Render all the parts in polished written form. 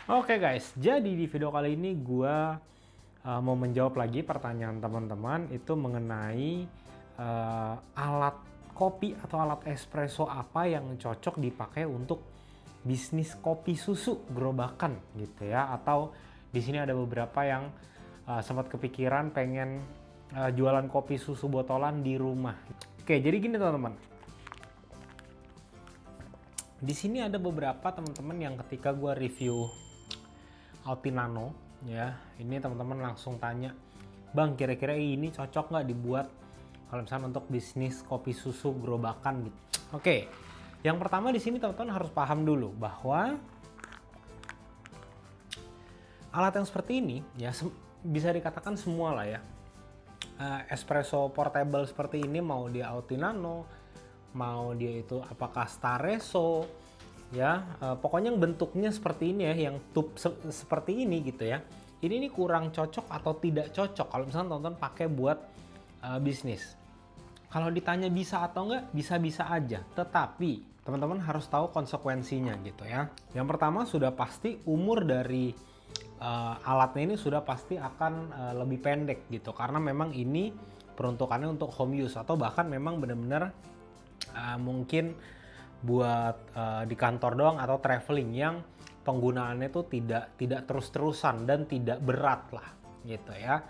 Oke guys, jadi di video kali ini gua mau menjawab lagi pertanyaan teman-teman itu mengenai alat kopi atau alat espresso apa yang cocok dipakai untuk bisnis kopi susu gerobakan gitu ya, atau di sini ada beberapa yang sempat kepikiran pengen jualan kopi susu botolan di rumah. Oke, jadi gini teman-teman. Di sini ada beberapa teman-teman yang ketika gua review Altinano ya, ini teman-teman langsung tanya, bang kira-kira ini cocok nggak dibuat kalau misalnya untuk bisnis kopi susu gerobakan gitu. Oke, yang pertama di sini teman-teman harus paham dulu bahwa alat yang seperti ini ya bisa dikatakan semua lah ya. Espresso portable seperti ini, mau dia Altinano, mau dia itu apakah Staresso ya, pokoknya yang bentuknya seperti ini ya, yang tube seperti ini gitu ya, ini kurang cocok atau tidak cocok kalau misalnya teman-teman pakai buat bisnis. Kalau ditanya bisa atau enggak, bisa-bisa aja, tetapi teman-teman harus tahu konsekuensinya gitu ya. Yang pertama sudah pasti umur dari alatnya ini sudah pasti akan lebih pendek gitu, karena memang ini peruntukannya untuk home use atau bahkan memang benar-benar mungkin buat di kantor doang atau traveling yang penggunaannya itu tidak terus-terusan dan tidak berat lah gitu ya.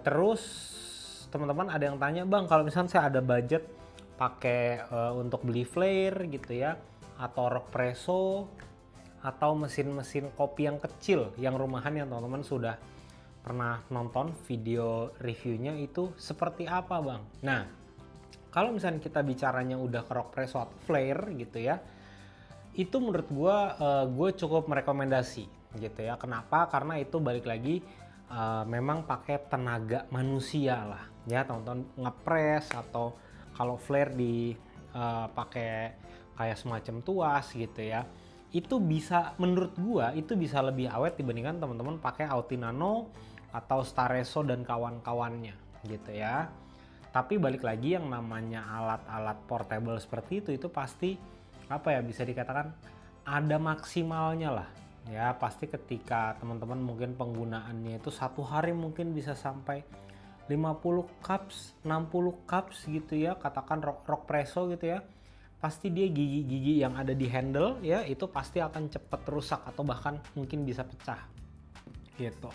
Terus teman-teman ada yang tanya, bang kalau misalnya saya ada budget pakai untuk beli flare gitu ya, atau Rockpresso, atau mesin-mesin kopi yang kecil yang rumahan yang teman-teman sudah pernah nonton video reviewnya itu seperti apa bang. Nah, kalau misalnya kita bicaranya udah ke Rockpresso atau flare gitu ya, itu menurut gue cukup merekomendasi gitu ya. Kenapa? Karena itu balik lagi memang pakai tenaga manusia lah ya, teman-teman ngepres, atau kalau flare pakai kayak semacam tuas gitu ya. Itu bisa, menurut gue itu bisa lebih awet dibandingkan teman-teman pakai Altinano atau Staresso dan kawan-kawannya gitu ya. Tapi balik lagi yang namanya alat-alat portable seperti itu pasti apa ya, bisa dikatakan ada maksimalnya lah ya. Pasti ketika teman-teman mungkin penggunaannya itu satu hari mungkin bisa sampai 50 cups, 60 cups gitu ya, katakan Rockpresso gitu ya. Pasti dia gigi-gigi yang ada di handle ya itu pasti akan cepat rusak atau bahkan mungkin bisa pecah gitu.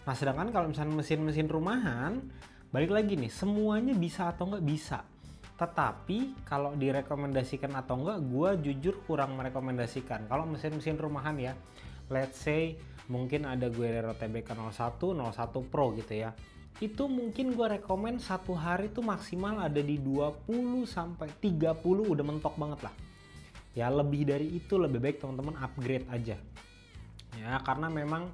Nah, sedangkan kalau misalnya mesin-mesin rumahan, balik lagi nih, semuanya bisa atau nggak bisa. Tetapi kalau direkomendasikan atau nggak, gue jujur kurang merekomendasikan. Kalau mesin-mesin rumahan ya, let's say mungkin ada Guerrero TBK 01, 01 Pro gitu ya. Itu mungkin gue rekomend satu hari tuh maksimal ada di 20 sampai 30 udah mentok banget lah. Ya lebih dari itu lebih baik teman-teman upgrade aja. Ya karena memang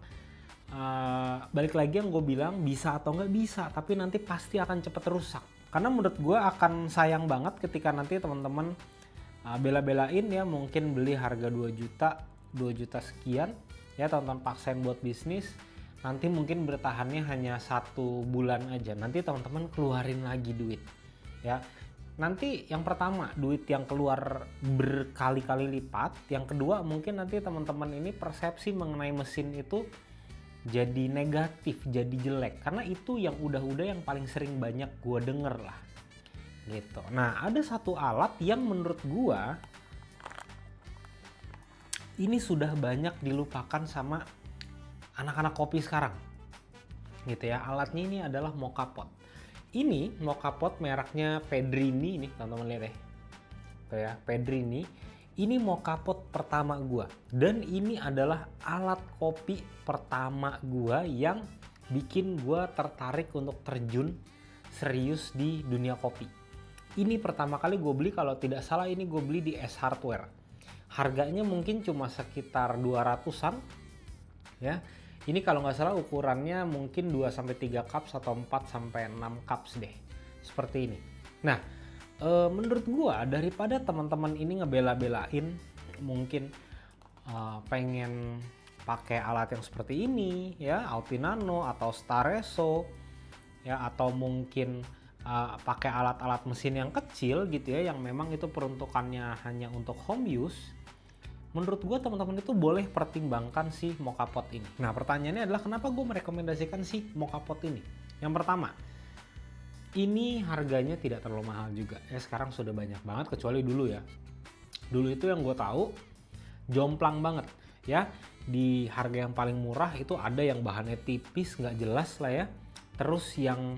balik lagi yang gue bilang, bisa atau nggak bisa, tapi nanti pasti akan cepet rusak. Karena menurut gue akan sayang banget ketika nanti teman-teman bela-belain ya, mungkin beli harga 2 juta sekian ya, teman-teman paksain buat bisnis, nanti mungkin bertahannya hanya 1 bulan aja, nanti teman-teman keluarin lagi duit ya. Nanti yang pertama duit yang keluar berkali-kali lipat, yang kedua mungkin nanti teman-teman ini persepsi mengenai mesin itu jadi negatif, jadi jelek, karena itu yang udah-udah yang paling sering banyak gue denger lah gitu. Nah, ada satu alat yang menurut gue ini sudah banyak dilupakan sama anak-anak kopi sekarang gitu ya. Alatnya ini adalah Moka Pot. Ini Moka Pot mereknya Pedrini, nih teman-teman lihat ya, Pedrini. Ini Moka Pot pertama gua, dan ini adalah alat kopi pertama gua yang bikin gua tertarik untuk terjun serius di dunia kopi. Ini pertama kali gue beli, kalau tidak salah ini gue beli di S Hardware. Harganya mungkin cuma sekitar 200-an ya. Ini kalau nggak salah ukurannya mungkin 2-3 cups atau 4-6 cups deh. Seperti ini. Nah, menurut gua daripada teman-teman ini ngebela-belain mungkin pengen pakai alat yang seperti ini ya, Altinano atau Staresso ya, atau mungkin pakai alat-alat mesin yang kecil gitu ya, yang memang itu peruntukannya hanya untuk home use, menurut gue teman-teman itu boleh pertimbangkan si mocha pot ini. Nah pertanyaannya adalah kenapa gue merekomendasikan si mocha pot ini? Yang pertama, ini harganya tidak terlalu mahal juga. Sekarang sudah banyak banget, kecuali dulu ya. Dulu itu yang gue tahu jomplang banget ya. Di harga yang paling murah itu ada yang bahannya tipis nggak jelas lah ya. Terus yang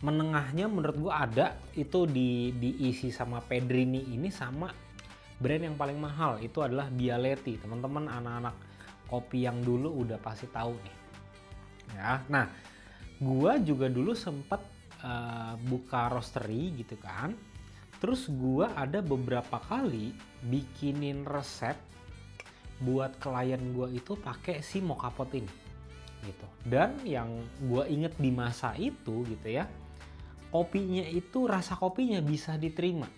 menengahnya menurut gue ada itu diisi sama Pedrini ini, sama brand yang paling mahal itu adalah Bialetti. Teman-teman anak-anak kopi yang dulu udah pasti tahu nih ya. Nah gue juga dulu sempet buka roastery gitu kan. Terus gue ada beberapa kali bikinin resep buat klien gue itu pakai si mocha pot ini gitu. Dan yang gue inget di masa itu gitu ya, kopinya itu rasa kopinya bisa diterima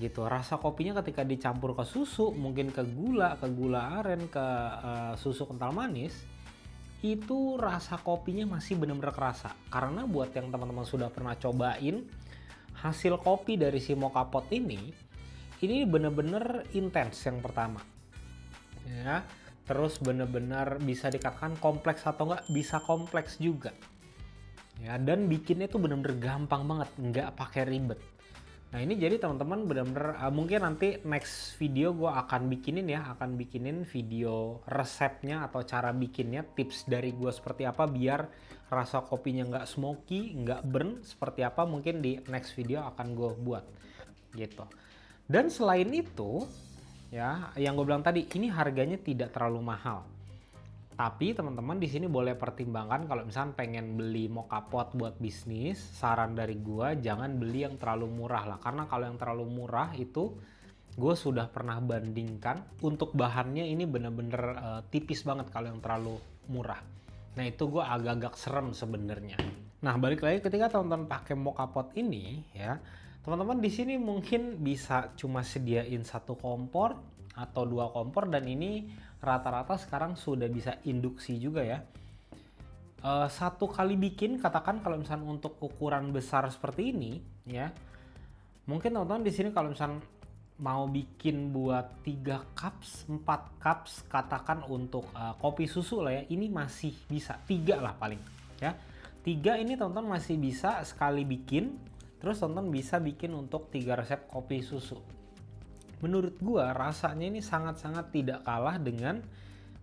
gitu. Rasa kopinya ketika dicampur ke susu, mungkin ke gula aren, ke susu kental manis, itu rasa kopinya masih benar-benar kerasa. Karena buat yang teman-teman sudah pernah cobain hasil kopi dari si mocha pot ini benar-benar intens yang pertama ya. Terus benar-benar bisa dikatakan kompleks atau enggak, bisa kompleks juga ya. Dan bikinnya itu benar-benar gampang banget, nggak pakai ribet. Nah ini jadi teman-teman benar-benar mungkin nanti next video gue akan bikinin video resepnya atau cara bikinnya, tips dari gue seperti apa biar rasa kopinya nggak smoky, nggak burn, seperti apa mungkin di next video akan gue buat gitu. Dan selain itu ya, yang gue bilang tadi ini harganya tidak terlalu mahal. Tapi teman-teman di sini boleh pertimbangkan kalau misalnya pengen beli mocha pot buat bisnis, saran dari gue jangan beli yang terlalu murah lah. Karena kalau yang terlalu murah itu gue sudah pernah bandingkan, untuk bahannya ini bener-bener tipis banget kalau yang terlalu murah. Nah itu gue agak-agak serem sebenarnya. Nah balik lagi ketika teman-teman pakai mocha pot ini ya, teman-teman di sini mungkin bisa cuma sediain 1 kompor atau 2 kompor, dan ini rata-rata sekarang sudah bisa induksi juga ya. Satu kali bikin, katakan kalau misalnya untuk ukuran besar seperti ini ya, mungkin teman-teman di sini kalau misalnya mau bikin buat 3 cups, 4 cups, katakan untuk kopi susu lah ya, ini masih bisa 3 lah paling ya. 3 ini teman-teman masih bisa sekali bikin, terus teman-teman bisa bikin untuk 3 resep kopi susu. Menurut gua rasanya ini sangat-sangat tidak kalah dengan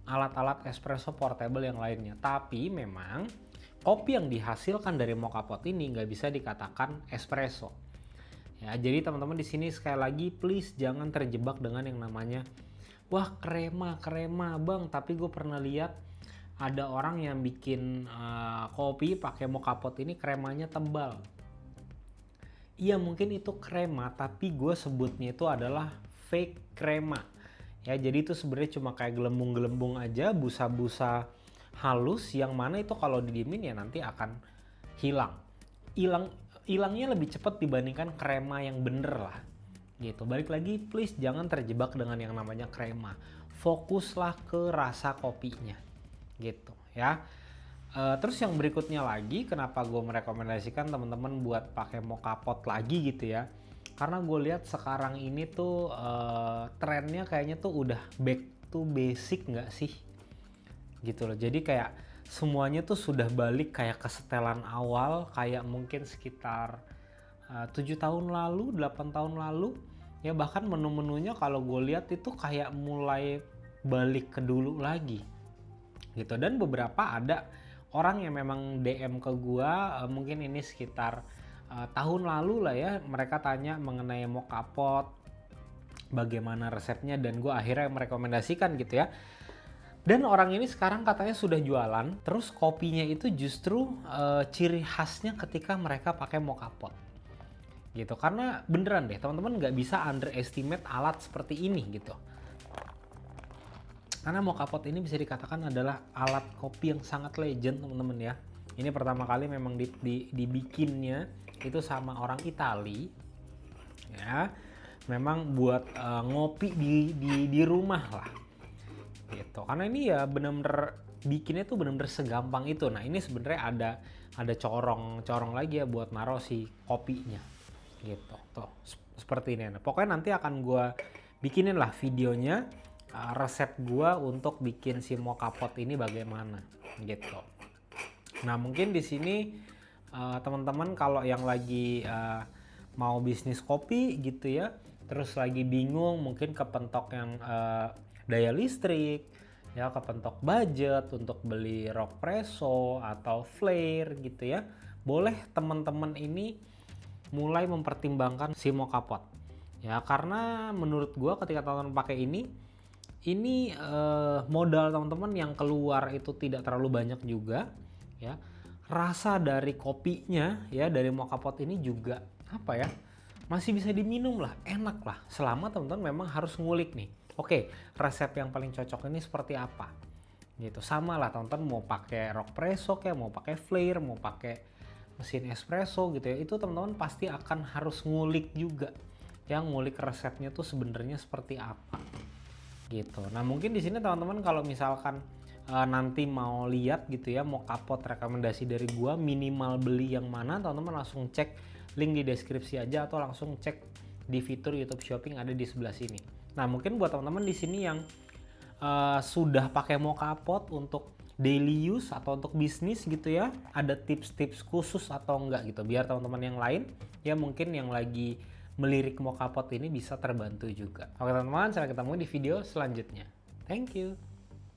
alat-alat espresso portable yang lainnya. Tapi memang kopi yang dihasilkan dari mocha pot ini nggak bisa dikatakan espresso. Ya, jadi teman-teman di sini sekali lagi please jangan terjebak dengan yang namanya wah krema bang. Tapi gue pernah lihat ada orang yang bikin kopi pakai mocha pot ini kremanya tebal. Iya mungkin itu krema, tapi gue sebutnya itu adalah fake krema. Ya jadi itu sebenarnya cuma kayak gelembung-gelembung aja, busa-busa halus yang mana itu kalau didiemin ya nanti akan hilang. Hilangnya lebih cepat dibandingkan krema yang bener lah. Gitu. Balik lagi please jangan terjebak dengan yang namanya krema. Fokuslah ke rasa kopinya. Gitu ya. Terus yang berikutnya lagi, kenapa gue merekomendasikan teman-teman buat pakai mocha pot lagi gitu ya? Karena gue lihat sekarang ini tuh trennya kayaknya tuh udah back to basic nggak sih? Gitu loh. Jadi kayak semuanya tuh sudah balik kayak ke setelan awal, kayak mungkin sekitar 7 tahun lalu, 8 tahun lalu. Ya bahkan menu-menunya kalau gue lihat itu kayak mulai balik ke dulu lagi. Gitu. Dan beberapa ada orang yang memang DM ke gua mungkin ini sekitar tahun lalu lah ya, mereka tanya mengenai mocha pot, bagaimana resepnya, dan gua akhirnya merekomendasikan gitu ya. Dan orang ini sekarang katanya sudah jualan, terus kopinya itu justru ciri khasnya ketika mereka pakai mocha pot. Gitu, karena beneran deh teman-teman nggak bisa underestimate alat seperti ini gitu. Karena mocha pot ini bisa dikatakan adalah alat kopi yang sangat legend teman-teman ya. Ini pertama kali memang dibikinnya itu sama orang Itali ya. Memang buat ngopi di rumah lah gitu. Karena ini ya benar-benar bikinnya tuh benar-benar segampang itu. Nah ini sebenarnya ada corong lagi ya buat naruh si kopinya gitu. Tuh seperti ini. Nah, pokoknya nanti akan gue bikinin lah videonya resep gua untuk bikin si mocha pot ini bagaimana gitu. Nah, mungkin di sini teman-teman kalau yang lagi mau bisnis kopi gitu ya, terus lagi bingung mungkin kepentok yang daya listrik, ya kepentok budget untuk beli Rockpresso atau Flare gitu ya, boleh teman-teman ini mulai mempertimbangkan si mocha pot. Ya, karena menurut gua ketika teman-teman pakai ini modal teman-teman yang keluar itu tidak terlalu banyak juga ya. Rasa dari kopinya ya, dari mocha pot ini juga apa ya, masih bisa diminum lah, enak lah, selama teman-teman memang harus ngulik nih, oke, resep yang paling cocok ini seperti apa gitu. Sama lah teman-teman mau pakai Rockpresso kayak mau pakai Flare, mau pakai mesin espresso gitu ya, itu teman-teman pasti akan harus ngulik juga, yang ngulik resepnya tuh sebenarnya seperti apa gitu. Nah, mungkin di sini teman-teman kalau misalkan nanti mau lihat gitu ya, mau kapot rekomendasi dari gua minimal beli yang mana, teman-teman langsung cek link di deskripsi aja atau langsung cek di fitur YouTube Shopping ada di sebelah sini. Nah, mungkin buat teman-teman di sini yang sudah pakai mocha pot untuk daily use atau untuk bisnis gitu ya, ada tips-tips khusus atau enggak gitu, biar teman-teman yang lain ya mungkin yang lagi melirik mocha pot ini bisa terbantu juga. Oke teman-teman, sampai ketemu di video selanjutnya. Thank you.